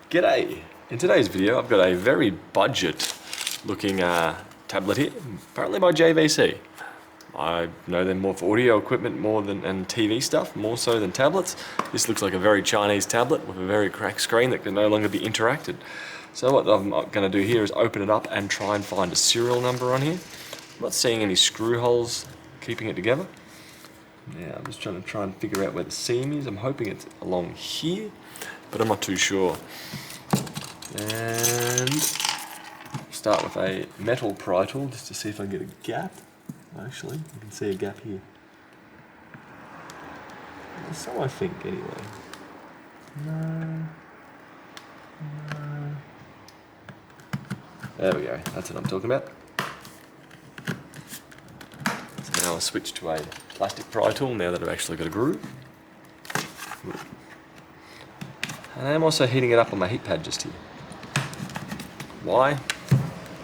G'day! In today's video I've got a very budget looking tablet here, apparently by JVC. I know them more for audio equipment and TV stuff, more so than tablets. This looks like a very Chinese tablet with a very cracked screen that can no longer be interacted. So what I'm going to do here is open it up and try and find a serial number on here. I'm not seeing any screw holes keeping it together. Now I'm just trying to figure out where the seam is. I'm hoping it's along here, but I'm not too sure. And start with a metal pry tool just to see if I can get a gap. Actually, you can see a gap here. So I think anyway. No. There we go, that's what I'm talking about. So now I'll switch to a plastic pry tool now that I've actually got a groove. And I'm also heating it up on my heat pad just here. Why?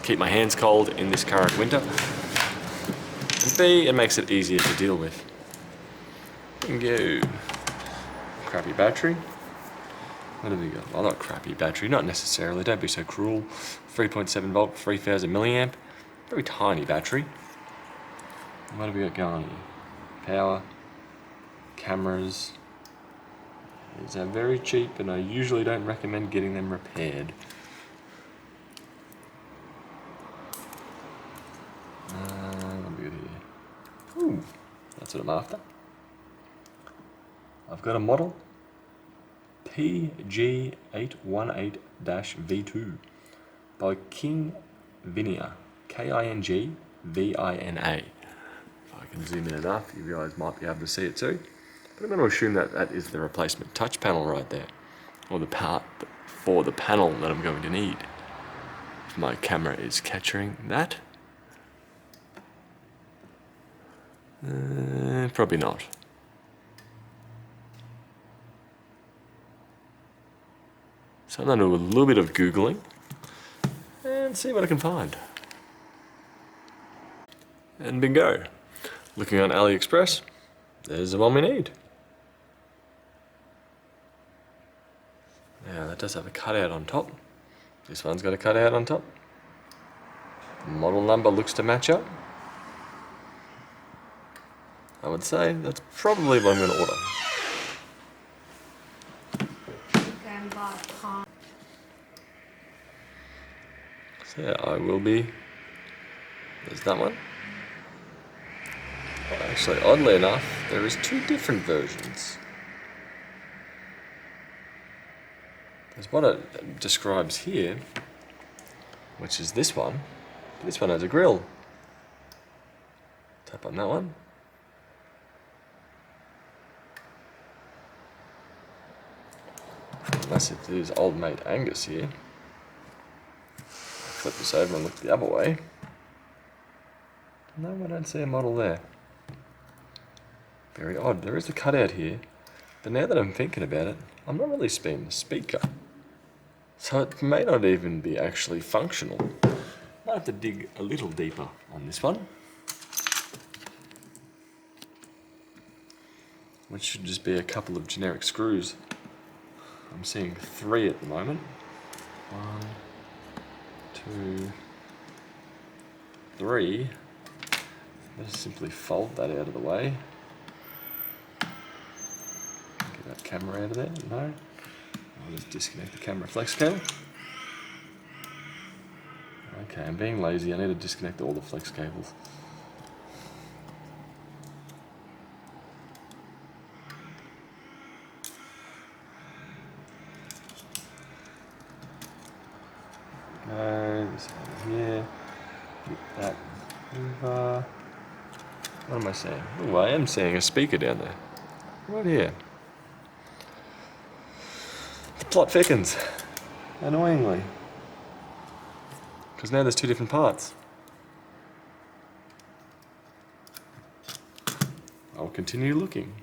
Keep my hands cold in this current winter. And B, it makes it easier to deal with. Go. Crappy battery. What have we got? Well, not crappy battery, not necessarily, don't be so cruel. 3.7 volt, 3000 milliamp. Very tiny battery. What have we got going on here? Power, cameras. These are very cheap and I usually don't recommend getting them repaired. What have we got here? Ooh, that's what I'm after. I've got a model PG818-V2 by Kingvina, K-I-N-G-V-I-N-A. If I can zoom in enough, you guys might be able to see it too. But I'm going to assume that that is the replacement touch panel right there, or the part for the panel that I'm going to need. If my camera is capturing that. Probably not. So I'm going to do a little bit of Googling and see what I can find. And bingo. Looking on AliExpress, there's the one we need. Now that does have a cutout on top. This one's got a cutout on top. Model number looks to match up. I would say that's probably what I'm going to order. So yeah, I will be. There's that one. Well, actually, oddly enough, there is two different versions. There's what it describes here, which is this one. This one has a grill. Tap on that one. Unless it is old mate Angus here. Flip this over and look the other way. No, I don't see a model there. Very odd. There is a cutout here, but now that I'm thinking about it, I'm not really seeing the speaker. So it may not even be actually functional. Might have to dig a little deeper on this one. Which should just be a couple of generic screws. I'm seeing 3 at the moment. 1, 2, 3. Let's simply fold that out of the way. Get that camera out of there. No. I'll just disconnect the camera flex cable. Okay, I'm being lazy. I need to disconnect all the flex cables. This over here, get that over. What am I saying? Oh, I am seeing a speaker down there. Right here. The plot thickens. Annoyingly. Because now there's 2 different parts. I'll continue looking.